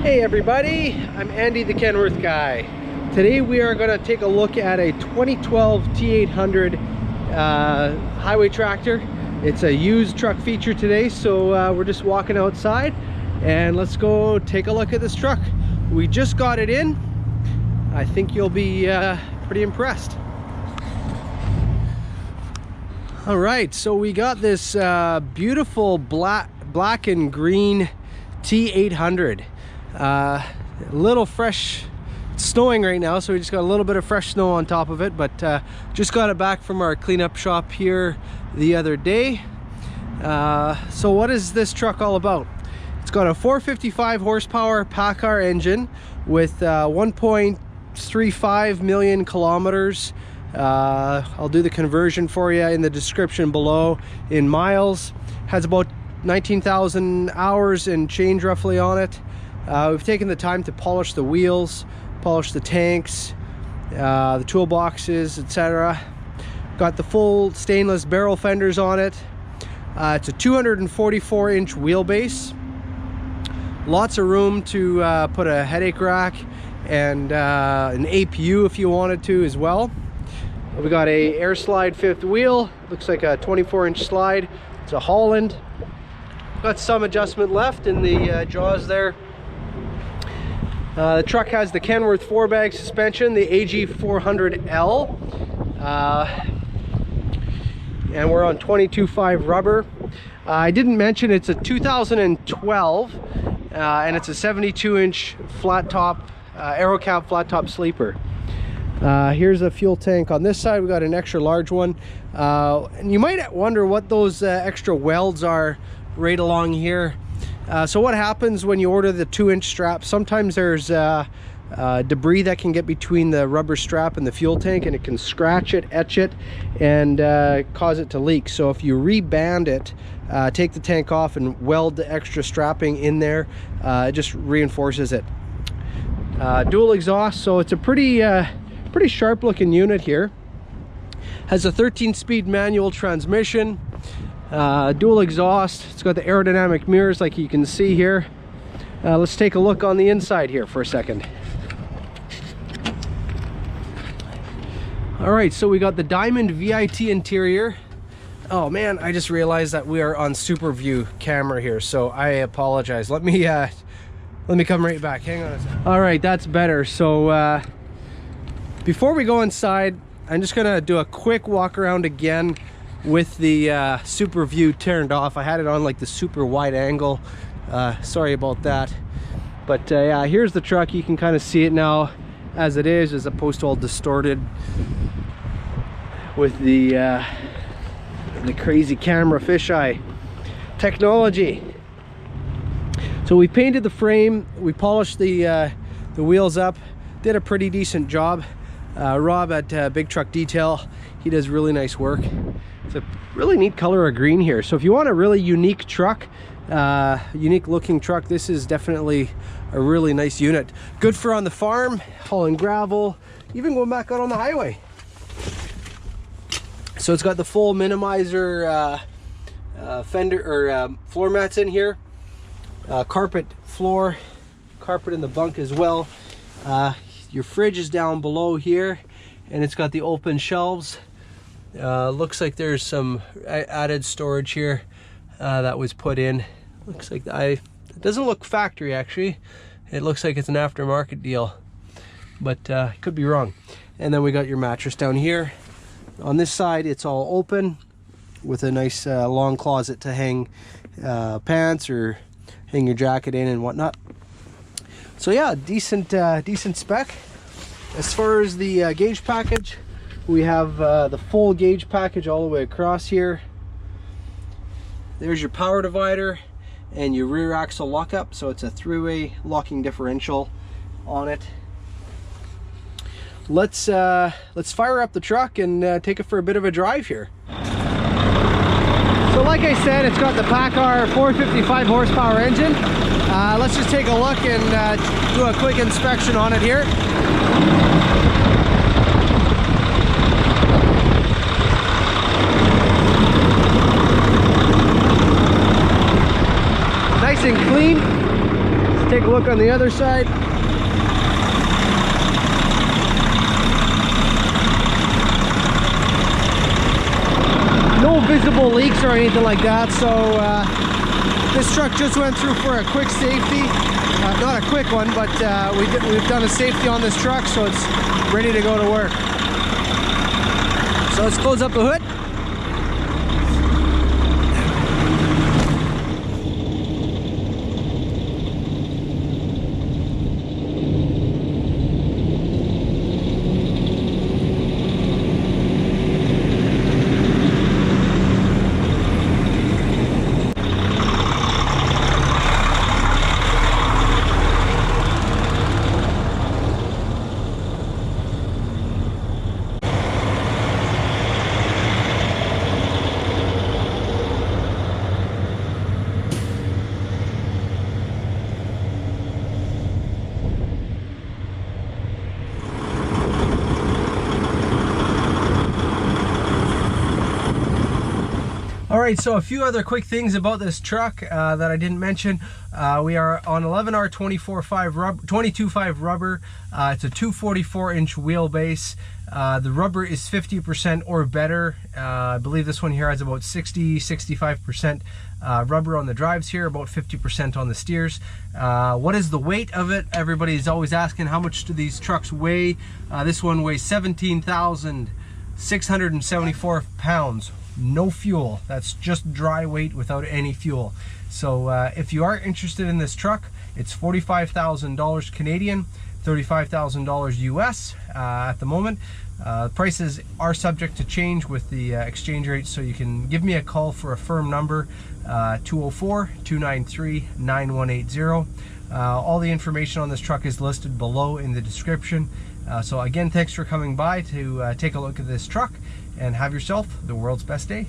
Hey everybody, I'm Andy the Kenworth Guy. Today we are going to take a look at a 2012 T800 highway tractor. It's a used truck feature today, so we're just walking outside and let's go take a look at this truck. We just got it in. I think you'll be pretty impressed. All right, so we got this beautiful black and green T800. A little fresh. It's snowing right now, so we just got a little bit of fresh snow on top of it, but just got it back from our cleanup shop here the other day. So what is this truck all about? It's got a 455 horsepower Paccar engine with 1.35 million kilometers. I'll do the conversion for you in the description below in miles. Has about 19,000 hours and change roughly on it. We've taken the time to polish the wheels, polish the tanks, the toolboxes, etc. Got the full stainless barrel fenders on it. It's a 244-inch wheelbase. Lots of room to put a headache rack and an APU if you wanted to as well. We got a air slide fifth wheel. Looks like a 24-inch slide. It's a Holland. Got some adjustment left in the jaws there. The truck has the Kenworth 4-bag suspension, the AG400L, and we're on 22.5 rubber. I didn't mention it's a 2012, and it's a 72-inch flat top, aero cab flat top sleeper. Here's a fuel tank on this side. We got an extra large one, and you might wonder what those extra welds are right along here. So what happens when you order the 2-inch strap? Sometimes there's debris that can get between the rubber strap and the fuel tank, and it can scratch it, etch it, and cause it to leak. So if you reband it, take the tank off and weld the extra strapping in there, it just reinforces it. Dual exhaust, so it's a pretty sharp looking unit here. Has a 13-speed manual transmission. Dual exhaust. It's got the aerodynamic mirrors like you can see here. Let's take a look on the inside here for a second. All right, so we got the diamond VIT interior. Oh man, I just realized that we are on super view camera here, so I apologize. Let me come right back. Hang on a second. All right, that's better. So before we go inside, I'm just gonna do a quick walk around again with the super view turned off. I had it on like the super wide angle. Sorry about that, but yeah, here's the truck. You can kind of see it now as it is, as opposed to all distorted with the crazy camera fisheye technology. So we painted the frame, we polished the wheels up, did a pretty decent job. Rob at Big Truck Detail, he does really nice work. It's a really neat color of green here. So if you want a really unique truck, unique looking truck, this is definitely a really nice unit. Good for on the farm, hauling gravel, even going back out on the highway. So it's got the full minimizer fender or floor mats in here. Carpet floor, carpet in the bunk as well. Your fridge is down below here, and it's got the open shelves. Looks like there's some added storage here that was put in. Looks like it doesn't look factory actually. It looks like it's an aftermarket deal, but could be wrong. And then we got your mattress down here. On this side, it's all open with a nice long closet to hang pants or hang your jacket in and whatnot. So yeah, decent spec. As far as the gauge package, we have the full gauge package all the way across here. There's your power divider and your rear axle lockup. So it's a three-way locking differential on it. Let's fire up the truck and take it for a bit of a drive here. So like I said, it's got the Paccar 455 horsepower engine. Let's just take a look and do a quick inspection on it here. Nice and clean. Take a look on the other side. No visible leaks or anything like that, so this truck just went through for a quick safety. Not a quick one, but we've done a safety on this truck, so it's ready to go to work. So let's close up the hood. Alright, so a few other quick things about this truck that I didn't mention. We are on 11R 22.5 rubber. It's a 244-inch wheelbase. The rubber is 50% or better. I believe this one here has about 65% rubber on the drives here, about 50% on the steers. What is the weight of it? Everybody's always asking how much do these trucks weigh. This one weighs 17,674 pounds. No fuel. That's just dry weight without any fuel. So if you are interested in this truck, it's $45,000 Canadian, $35,000 US at the moment. Prices are subject to change with the exchange rate, so you can give me a call for a firm number, 204-293-9180. All the information on this truck is listed below in the description. So again, thanks for coming by to take a look at this truck, and have yourself the world's best day.